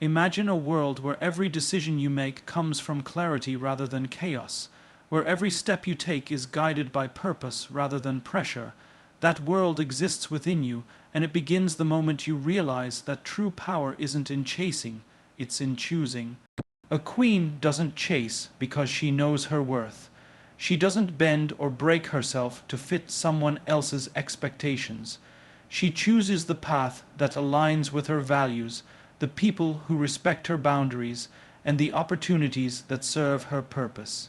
Imagine a world where every decision you make comes from clarity rather than chaos, where every step you take is guided by purpose rather than pressure. That world exists within you, and it begins the moment you realize that true power isn't in chasing, it's in choosing. A queen doesn't chase because she knows her worth. She doesn't bend or break herself to fit someone else's expectations. She chooses the path that aligns with her values, the people who respect her boundaries, and the opportunities that serve her purpose.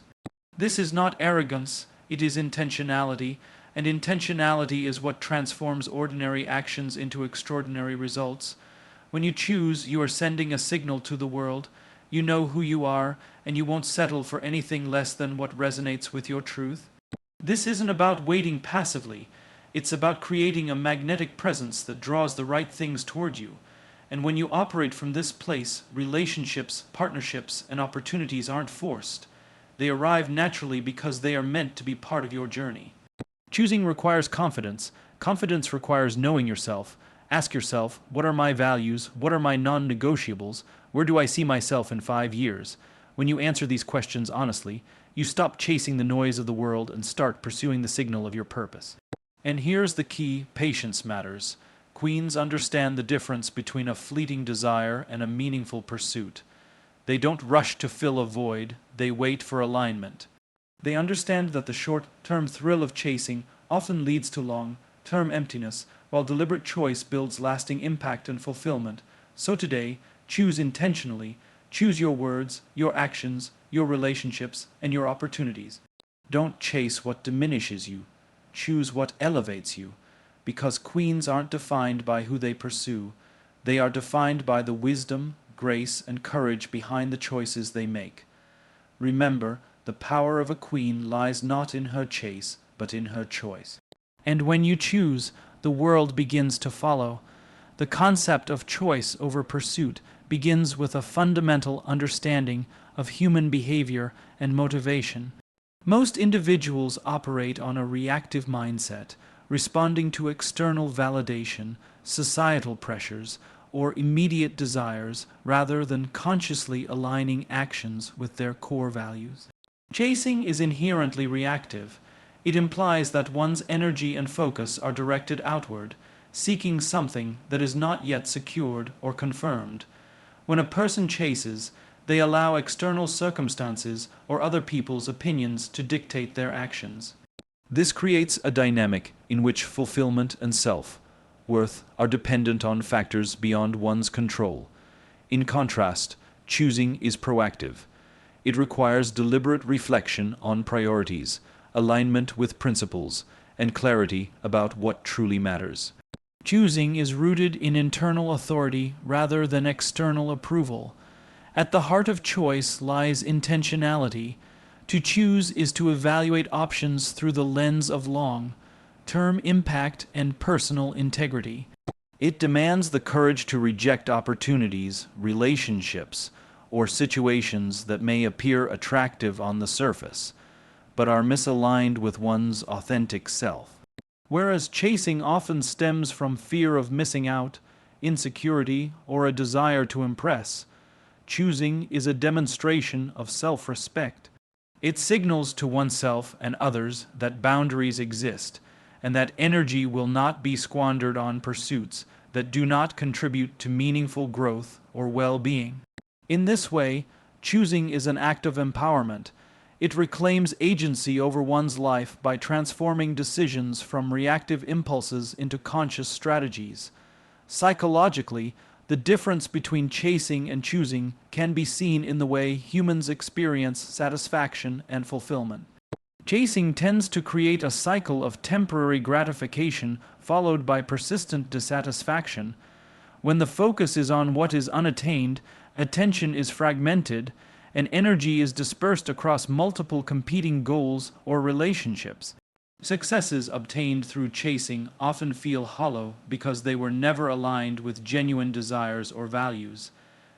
This is not arrogance, it is intentionality, and intentionality is what transforms ordinary actions into extraordinary results. When you choose, you are sending a signal to the world. You know who you are, and you won't settle for anything less than what resonates with your truth. This isn't about waiting passively. It's about creating a magnetic presence that draws the right things toward you. And when you operate from this place, relationships, partnerships, and opportunities aren't forced. They arrive naturally because they are meant to be part of your journey. Choosing requires confidence. Confidence requires knowing yourself. Ask yourself, what are my values? What are my non-negotiables? Where do I see myself in 5 years? When you answer these questions honestly, you stop chasing the noise of the world and start pursuing the signal of your purpose. And here's the key: patience matters. Queens understand the difference between a fleeting desire and a meaningful pursuit. They don't rush to fill a void, they wait for alignment. They understand that the short-term thrill of chasing often leads to long-term emptiness, while deliberate choice builds lasting impact and fulfillment. So today, choose intentionally. Choose your words, your actions, your relationships, and your opportunities. Don't chase what diminishes you. Choose what elevates you. Because queens aren't defined by who they pursue. They are defined by the wisdom, grace, and courage behind the choices they make. Remember, the power of a queen lies not in her chase, but in her choice. And when you choose, the world begins to follow. The concept of choice over pursuit begins with a fundamental understanding of human behavior and motivation. Most individuals operate on a reactive mindset, responding to external validation, societal pressures, or immediate desires rather than consciously aligning actions with their core values. Chasing is inherently reactive. It implies that one's energy and focus are directed outward, seeking something that is not yet secured or confirmed. When a person chases, they allow external circumstances or other people's opinions to dictate their actions. This creates a dynamic in which fulfillment and self-worth are dependent on factors beyond one's control. In contrast, choosing is proactive. It requires deliberate reflection on priorities, alignment with principles, and clarity about what truly matters. Choosing is rooted in internal authority rather than external approval. At the heart of choice lies intentionality. To choose is to evaluate options through the lens of long-term impact and personal integrity. It demands the courage to reject opportunities, relationships, or situations that may appear attractive on the surface, but are misaligned with one's authentic self. Whereas chasing often stems from fear of missing out, insecurity, or a desire to impress, choosing is a demonstration of self-respect. It signals to oneself and others that boundaries exist, and that energy will not be squandered on pursuits that do not contribute to meaningful growth or well-being. In this way, choosing is an act of empowerment. It reclaims agency over one's life by transforming decisions from reactive impulses into conscious strategies. Psychologically, the difference between chasing and choosing can be seen in the way humans experience satisfaction and fulfillment. Chasing tends to create a cycle of temporary gratification followed by persistent dissatisfaction. When the focus is on what is unattained, attention is fragmented, and energy is dispersed across multiple competing goals or relationships. Successes obtained through chasing often feel hollow because they were never aligned with genuine desires or values.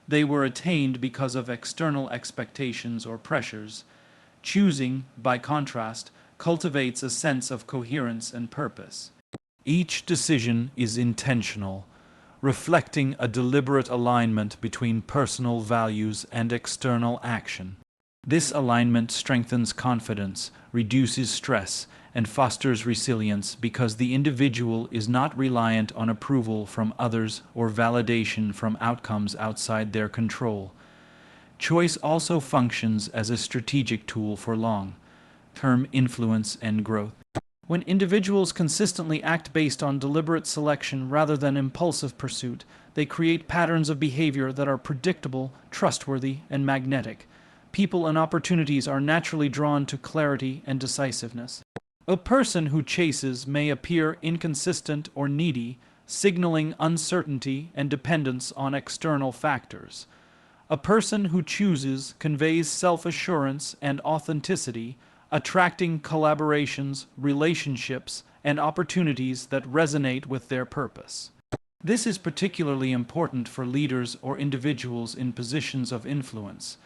They were attained because of external expectations or pressures. Choosing, by contrast, cultivates a sense of coherence and purpose. Each decision is intentional. reflecting a deliberate alignment between personal values and external action. This alignment strengthens confidence, reduces stress, and fosters resilience because the individual is not reliant on approval from others or validation from outcomes outside their control. Choice also functions as a strategic tool for long-term influence and growth. When individuals consistently act based on deliberate selection rather than impulsive pursuit, they create patterns of behavior that are predictable, trustworthy, and magnetic. People and opportunities are naturally drawn to clarity and decisiveness. A person who chases may appear inconsistent or needy, signaling uncertainty and dependence on external factors. A person who chooses conveys self-assurance and authenticity, attracting collaborations, relationships, and opportunities that resonate with their purpose. This is particularly important for leaders or individuals in positions of influence,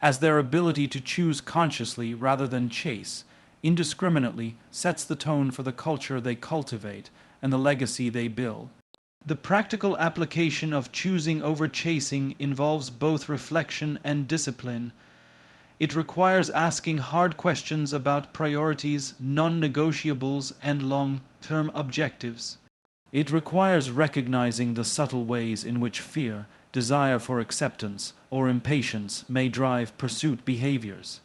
as their ability to choose consciously rather than chase indiscriminately sets the tone for the culture they cultivate and the legacy they build. The practical application of choosing over chasing involves both reflection and discipline. It requires asking hard questions about priorities, non-negotiables, and long-term objectives. It requires recognizing the subtle ways in which fear, desire for acceptance, or impatience may drive pursuit behaviors.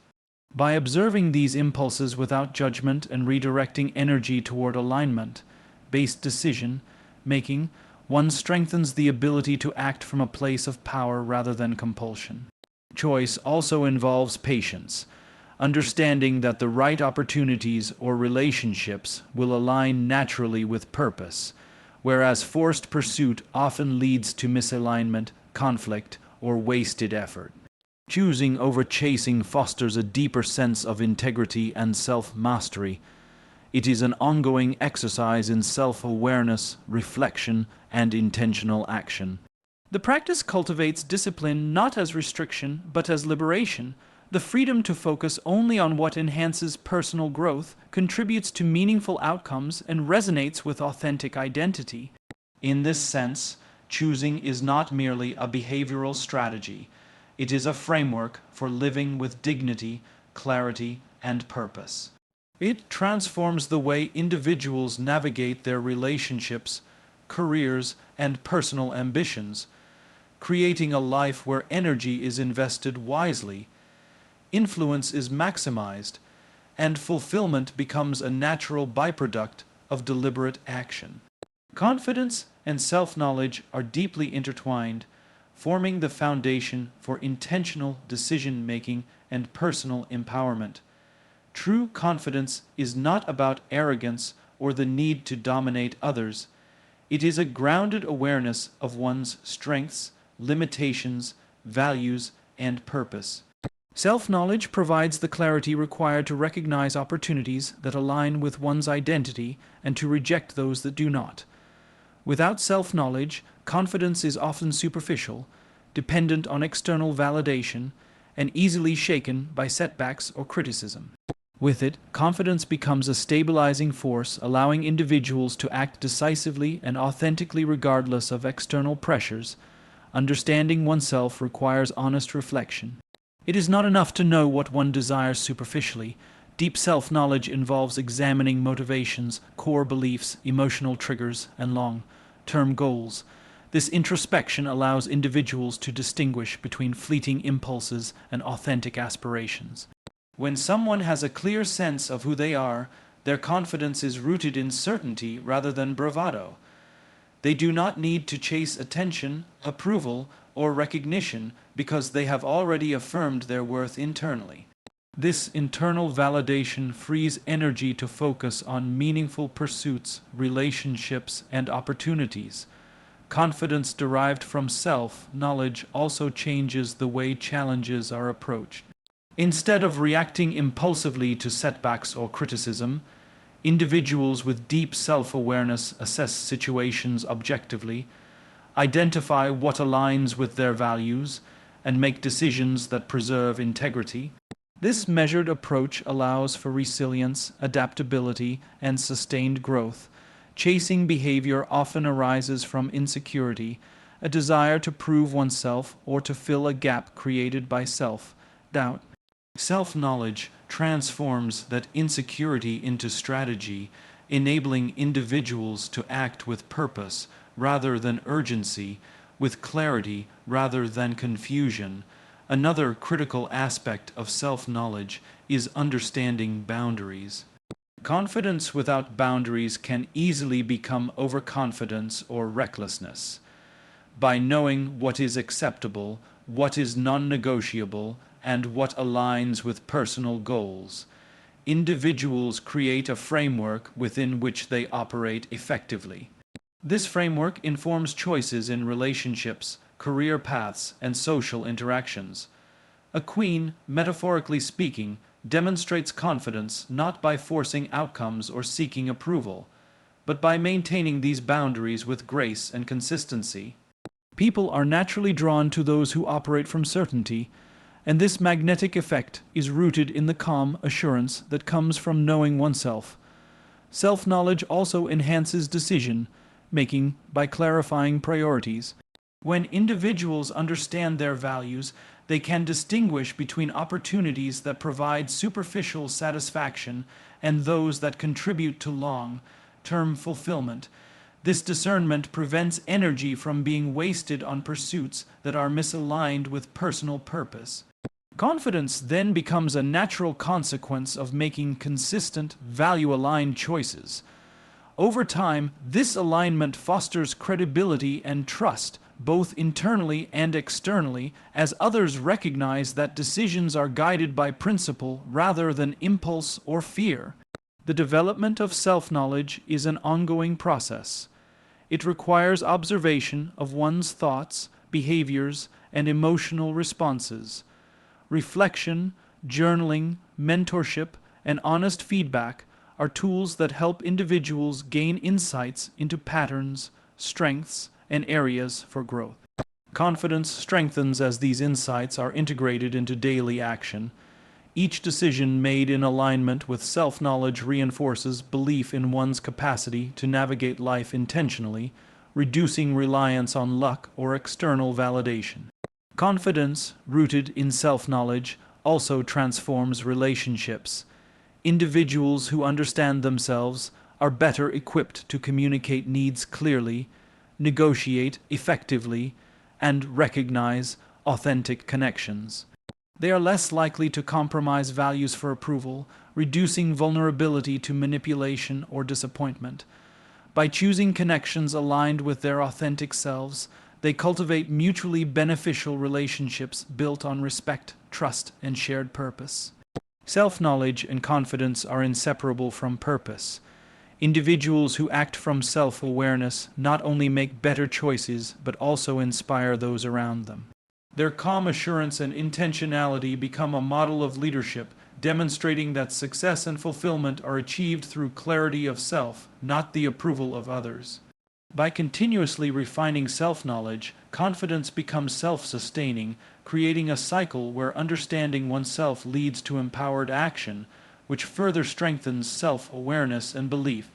By observing these impulses without judgment and redirecting energy toward alignment-based decision-making, one strengthens the ability to act from a place of power rather than compulsion. Choice also involves patience, understanding that the right opportunities or relationships will align naturally with purpose, whereas forced pursuit often leads to misalignment, conflict, or wasted effort. Choosing over chasing fosters a deeper sense of integrity and self-mastery. It is an ongoing exercise in self-awareness, reflection, and intentional action. The practice cultivates discipline not as restriction, but as liberation. The freedom to focus only on what enhances personal growth, contributes to meaningful outcomes, and resonates with authentic identity. In this sense, choosing is not merely a behavioral strategy. It is a framework for living with dignity, clarity, and purpose. It transforms the way individuals navigate their relationships, careers, and personal ambitions, creating a life where energy is invested wisely, influence is maximized, and fulfillment becomes a natural byproduct of deliberate action. Confidence and self-knowledge are deeply intertwined, forming the foundation for intentional decision-making and personal empowerment. True confidence is not about arrogance or the need to dominate others. It is a grounded awareness of one's strengths, limitations, values, and purpose. Self-knowledge provides the clarity required to recognize opportunities that align with one's identity and to reject those that do not. Without self-knowledge, confidence is often superficial, dependent on external validation, and easily shaken by setbacks or criticism. With it, confidence becomes a stabilizing force, allowing individuals to act decisively and authentically regardless of external pressures. Understanding oneself requires honest reflection. It is not enough to know what one desires superficially. Deep self-knowledge involves examining motivations, core beliefs, emotional triggers, and long-term goals. This introspection allows individuals to distinguish between fleeting impulses and authentic aspirations. When someone has a clear sense of who they are, their confidence is rooted in certainty rather than bravado. They do not need to chase attention, approval, or recognition because they have already affirmed their worth internally. This internal validation frees energy to focus on meaningful pursuits, relationships, and opportunities. Confidence derived from self-knowledge also changes the way challenges are approached. Instead of reacting impulsively to setbacks or criticism, individuals with deep self-awareness assess situations objectively, identify what aligns with their values, and make decisions that preserve integrity. This measured approach allows for resilience, adaptability, and sustained growth, Chasing behavior often arises from insecurity, a desire to prove oneself or to fill a gap created by self-doubt. Self-knowledge transforms that insecurity into strategy, enabling individuals to act with purpose rather than urgency, with clarity rather than confusion. Another critical aspect of self-knowledge is understanding boundaries. Confidence without boundaries can easily become overconfidence or recklessness. By knowing what is acceptable, what is non-negotiable, and what aligns with personal goals, individuals create a framework within which they operate effectively. This framework informs choices in relationships, career paths, and social interactions. A queen, metaphorically speaking, demonstrates confidence not by forcing outcomes or seeking approval, but by maintaining these boundaries with grace and consistency. People are naturally drawn to those who operate from certainty, and this magnetic effect is rooted in the calm assurance that comes from knowing oneself. Self-knowledge also enhances decision-making by clarifying priorities. When individuals understand their values, they can distinguish between opportunities that provide superficial satisfaction and those that contribute to long-term fulfillment. This discernment prevents energy from being wasted on pursuits that are misaligned with personal purpose. Confidence then becomes a natural consequence of making consistent, value-aligned choices. Over time, this alignment fosters credibility and trust, both internally and externally, as others recognize that decisions are guided by principle rather than impulse or fear. The development of self-knowledge is an ongoing process. It requires observation of one's thoughts, behaviors, and emotional responses. Reflection, journaling, mentorship, and honest feedback are tools that help individuals gain insights into patterns, strengths, and areas for growth. Confidence strengthens as these insights are integrated into daily action. Each decision made in alignment with self-knowledge reinforces belief in one's capacity to navigate life intentionally, reducing reliance on luck or external validation. Confidence, rooted in self-knowledge, also transforms relationships. Individuals who understand themselves are better equipped to communicate needs clearly, negotiate effectively, and recognize authentic connections. They are less likely to compromise values for approval, reducing vulnerability to manipulation or disappointment. By choosing connections aligned with their authentic selves, they cultivate mutually beneficial relationships built on respect, trust, and shared purpose. Self-knowledge and confidence are inseparable from purpose. Individuals who act from self-awareness not only make better choices, but also inspire those around them. Their calm assurance and intentionality become a model of leadership, demonstrating that success and fulfillment are achieved through clarity of self, not the approval of others. By continuously refining self-knowledge, confidence becomes self-sustaining, creating a cycle where understanding oneself leads to empowered action, which further strengthens self-awareness and belief.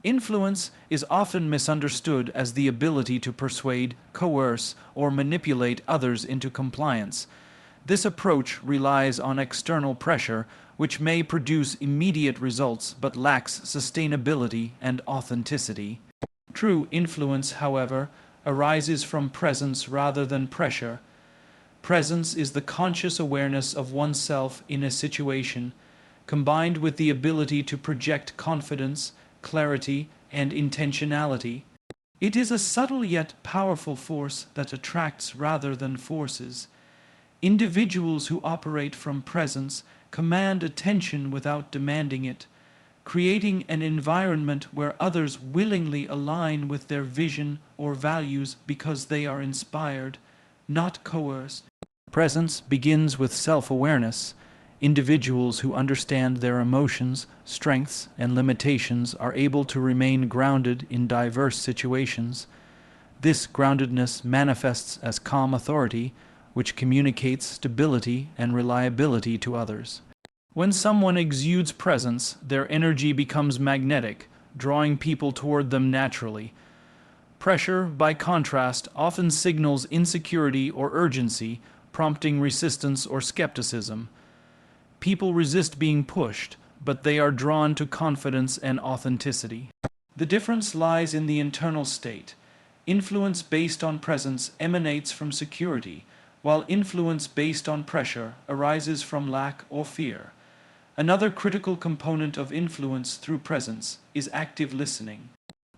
Influence is often misunderstood as the ability to persuade, coerce, or manipulate others into compliance. This approach relies on external pressure, which may produce immediate results but lacks sustainability and authenticity. True influence, however, arises from presence rather than pressure. Presence is the conscious awareness of oneself in a situation, combined with the ability to project confidence, clarity, and intentionality. It is a subtle yet powerful force that attracts rather than forces. Individuals who operate from presence command attention without demanding it, creating an environment where others willingly align with their vision or values because they are inspired, not coerced. Presence begins with self-awareness. Individuals who understand their emotions, strengths, and limitations are able to remain grounded in diverse situations. This groundedness manifests as calm authority, which communicates stability and reliability to others. When someone exudes presence, their energy becomes magnetic, drawing people toward them naturally. Pressure, by contrast, often signals insecurity or urgency, prompting resistance or skepticism. People resist being pushed, but they are drawn to confidence and authenticity. The difference lies in the internal state. Influence based on presence emanates from security, while influence based on pressure arises from lack or fear. Another critical component of influence through presence is active listening.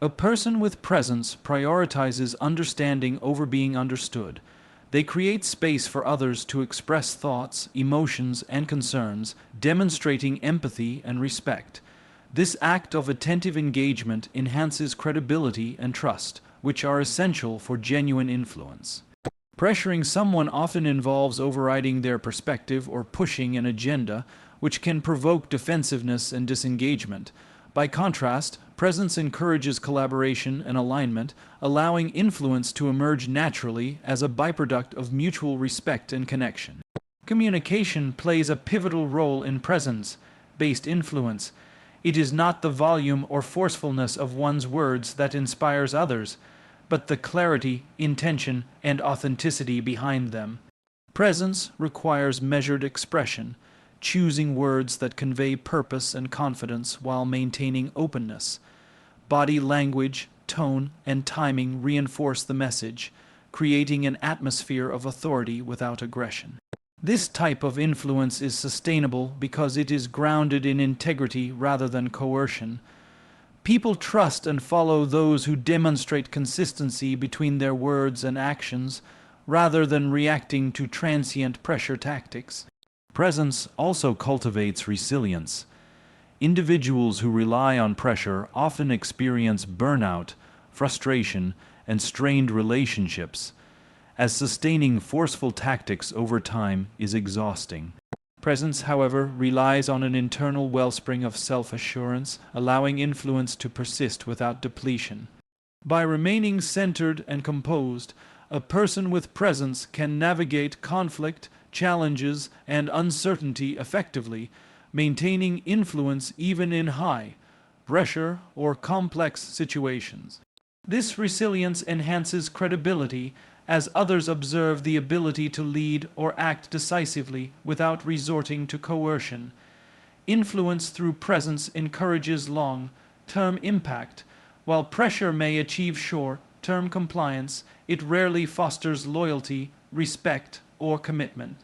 A person with presence prioritizes understanding over being understood. They create space for others to express thoughts, emotions, and concerns, demonstrating empathy and respect. This act of attentive engagement enhances credibility and trust, which are essential for genuine influence. Pressuring someone often involves overriding their perspective or pushing an agenda, which can provoke defensiveness and disengagement. By contrast, presence encourages collaboration and alignment, allowing influence to emerge naturally as a byproduct of mutual respect and connection. Communication plays a pivotal role in presence-based influence. It is not the volume or forcefulness of one's words that inspires others, but the clarity, intention, and authenticity behind them. Presence requires measured expression, choosing words that convey purpose and confidence while maintaining openness. Body language, tone, and timing reinforce the message, creating an atmosphere of authority without aggression. This type of influence is sustainable because it is grounded in integrity rather than coercion. People trust and follow those who demonstrate consistency between their words and actions, rather than reacting to transient pressure tactics. Presence also cultivates resilience. Individuals who rely on pressure often experience burnout, frustration, and strained relationships, as sustaining forceful tactics over time is exhausting. Presence, however, relies on an internal wellspring of self-assurance, allowing influence to persist without depletion. By remaining centered and composed, a person with presence can navigate conflict, challenges, and uncertainty effectively, maintaining influence even in high pressure or complex situations. This resilience enhances credibility as others observe the ability to lead or act decisively without resorting to coercion. Influence through presence encourages long-term impact. While pressure may achieve short-term compliance, it rarely fosters loyalty, respect, or commitment.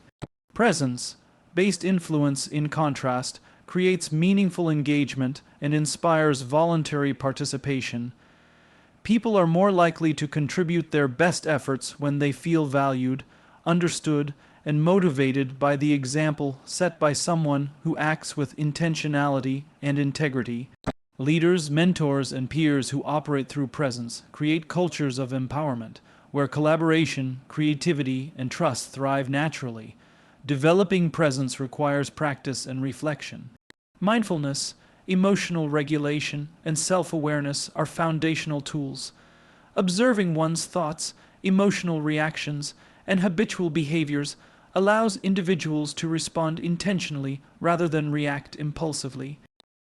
Presence-based influence, in contrast, creates meaningful engagement and inspires voluntary participation. People are more likely to contribute their best efforts when they feel valued, understood, and motivated by the example set by someone who acts with intentionality and integrity. Leaders, mentors, and peers who operate through presence create cultures of empowerment, where collaboration, creativity, and trust thrive naturally. Developing presence requires practice and reflection. Mindfulness, emotional regulation, and self-awareness are foundational tools. Observing one's thoughts, emotional reactions, and habitual behaviors allows individuals to respond intentionally rather than react impulsively.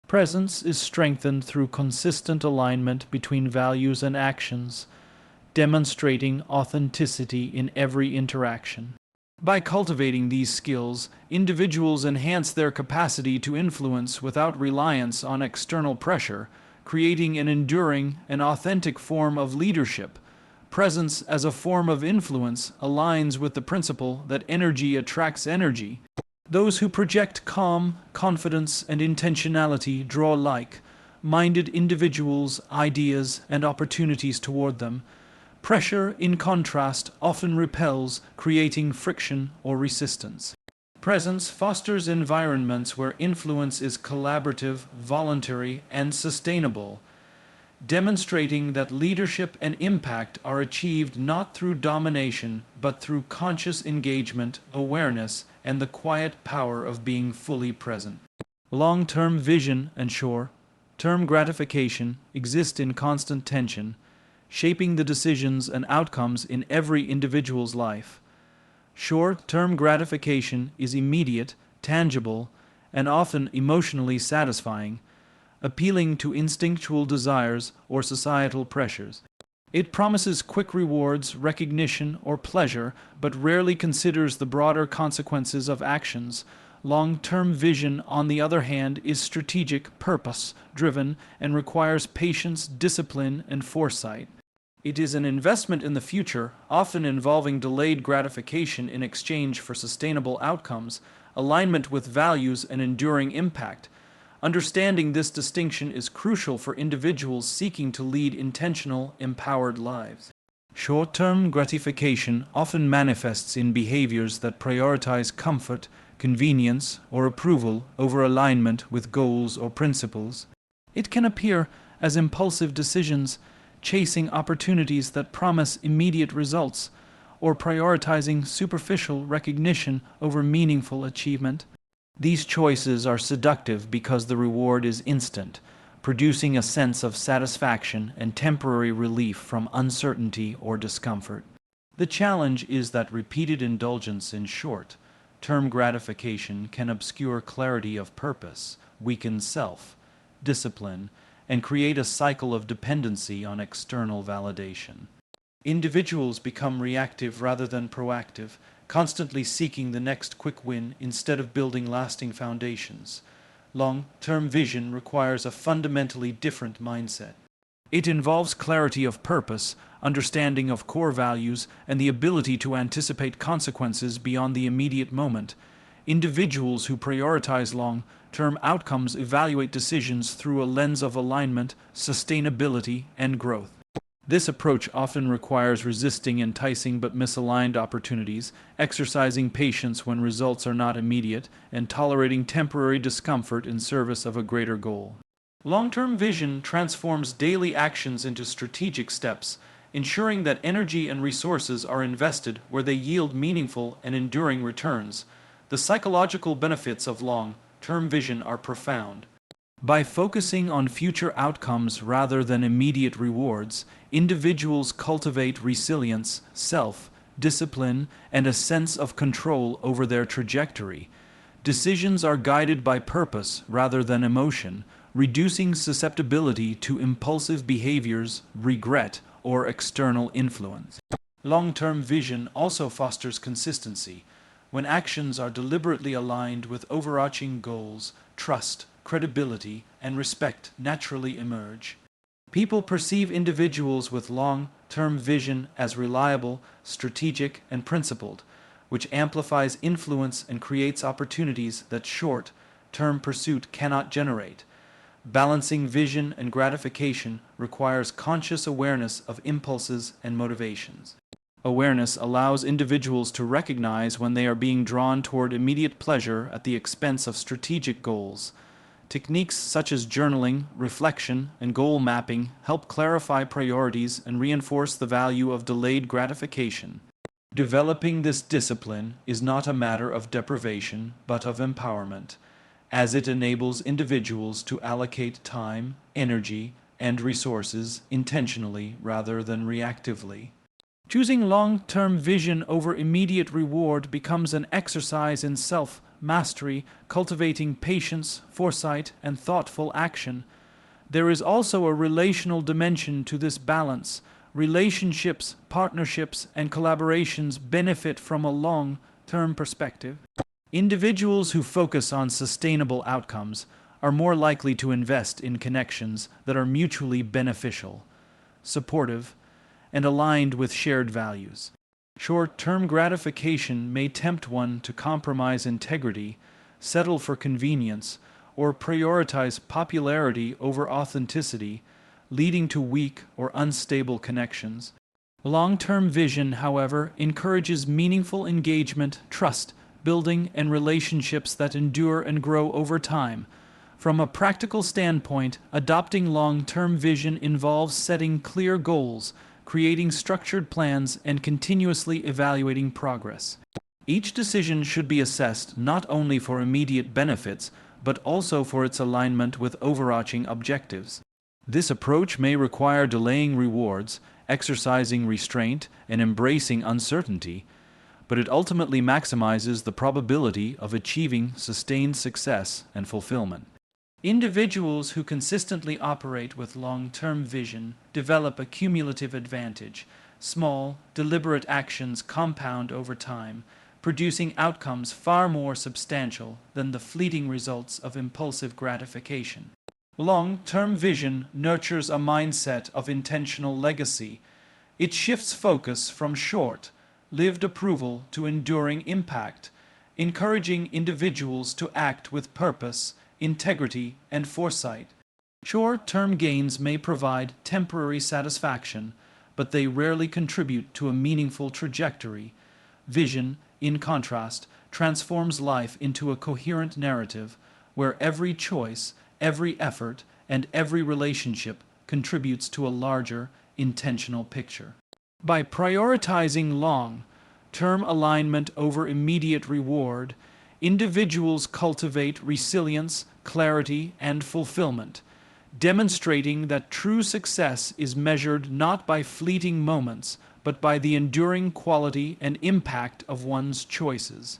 Presence is strengthened through consistent alignment between values and actions, demonstrating authenticity in every interaction. By cultivating these skills, individuals enhance their capacity to influence without reliance on external pressure, creating an enduring and authentic form of leadership. Presence as a form of influence aligns with the principle that energy attracts energy. Those who project calm, confidence, and intentionality draw like-minded individuals, ideas, and opportunities toward them. Pressure, in contrast, often repels, creating friction or resistance. Presence fosters environments where influence is collaborative, voluntary, and sustainable, demonstrating that leadership and impact are achieved not through domination, but through conscious engagement, awareness, and the quiet power of being fully present. Long-term vision and short-term gratification exist in constant tension, shaping the decisions and outcomes in every individual's life. Short-term gratification is immediate, tangible, and often emotionally satisfying. appealing to instinctual desires or societal pressures. It promises quick rewards, recognition, or pleasure, but rarely considers the broader consequences of actions. Long-term vision, on the other hand, is strategic, purpose-driven, and requires patience, discipline, and foresight. It is an investment in the future, often involving delayed gratification in exchange for sustainable outcomes, alignment with values, and enduring impact. Understanding this distinction is crucial for individuals seeking to lead intentional, empowered lives. Short-term gratification often manifests in behaviors that prioritize comfort, convenience, or approval over alignment with goals or principles. It can appear as impulsive decisions, chasing opportunities that promise immediate results, or prioritizing superficial recognition over meaningful achievement. These choices are seductive because the reward is instant, producing a sense of satisfaction and temporary relief from uncertainty or discomfort. The challenge is that repeated indulgence in short-term gratification can obscure clarity of purpose, weaken self-discipline, and create a cycle of dependency on external validation. Individuals become reactive rather than proactive, constantly seeking the next quick win instead of building lasting foundations. Long-term vision requires a fundamentally different mindset. It involves clarity of purpose, understanding of core values, and the ability to anticipate consequences beyond the immediate moment. Individuals who prioritize long-term outcomes evaluate decisions through a lens of alignment, sustainability, and growth. This approach often requires resisting enticing but misaligned opportunities, exercising patience when results are not immediate, and tolerating temporary discomfort in service of a greater goal. Long-term vision transforms daily actions into strategic steps, ensuring that energy and resources are invested where they yield meaningful and enduring returns. The psychological benefits of long-term vision are profound. By focusing on future outcomes rather than immediate rewards, individuals cultivate resilience, self-discipline, and a sense of control over their trajectory. Decisions are guided by purpose rather than emotion, reducing susceptibility to impulsive behaviors, regret, or external influence. Long-term vision also fosters consistency. When actions are deliberately aligned with overarching goals, trust, credibility, and respect naturally emerge. People perceive individuals with long-term vision as reliable, strategic, and principled, which amplifies influence and creates opportunities that short-term pursuit cannot generate. Balancing vision and gratification requires conscious awareness of impulses and motivations. Awareness allows individuals to recognize when they are being drawn toward immediate pleasure at the expense of strategic goals. Techniques such as journaling, reflection, and goal mapping help clarify priorities and reinforce the value of delayed gratification. Developing this discipline is not a matter of deprivation, but of empowerment, as it enables individuals to allocate time, energy, and resources intentionally rather than reactively. Choosing long-term vision over immediate reward becomes an exercise in self-mastery, cultivating patience, foresight, and thoughtful action. There is also a relational dimension to this balance. Relationships, partnerships, and collaborations benefit from a long-term perspective. Individuals who focus on sustainable outcomes are more likely to invest in connections that are mutually beneficial, supportive, and aligned with shared values. Short-term gratification may tempt one to compromise integrity, settle for convenience, or prioritize popularity over authenticity, leading to weak or unstable connections. Long-term vision, however, encourages meaningful engagement, trust building, and relationships that endure and grow over time. From a practical standpoint, adopting long-term vision involves setting clear goals, creating structured plans, and continuously evaluating progress. Each decision should be assessed not only for immediate benefits, but also for its alignment with overarching objectives. This approach may require delaying rewards, exercising restraint, and embracing uncertainty, but it ultimately maximizes the probability of achieving sustained success and fulfillment. Individuals who consistently operate with long-term vision develop a cumulative advantage. Small, deliberate actions compound over time, producing outcomes far more substantial than the fleeting results of impulsive gratification. Long-term vision nurtures a mindset of intentional legacy. It shifts focus from short, lived approval to enduring impact, encouraging individuals to act with purpose, integrity, and foresight. Short-term gains may provide temporary satisfaction, but they rarely contribute to a meaningful trajectory. Vision, in contrast, transforms life into a coherent narrative where every choice, every effort, and every relationship contributes to a larger, intentional picture. By prioritizing long-term alignment over immediate reward, individuals cultivate resilience, clarity, and fulfillment, demonstrating that true success is measured not by fleeting moments, but by the enduring quality and impact of one's choices.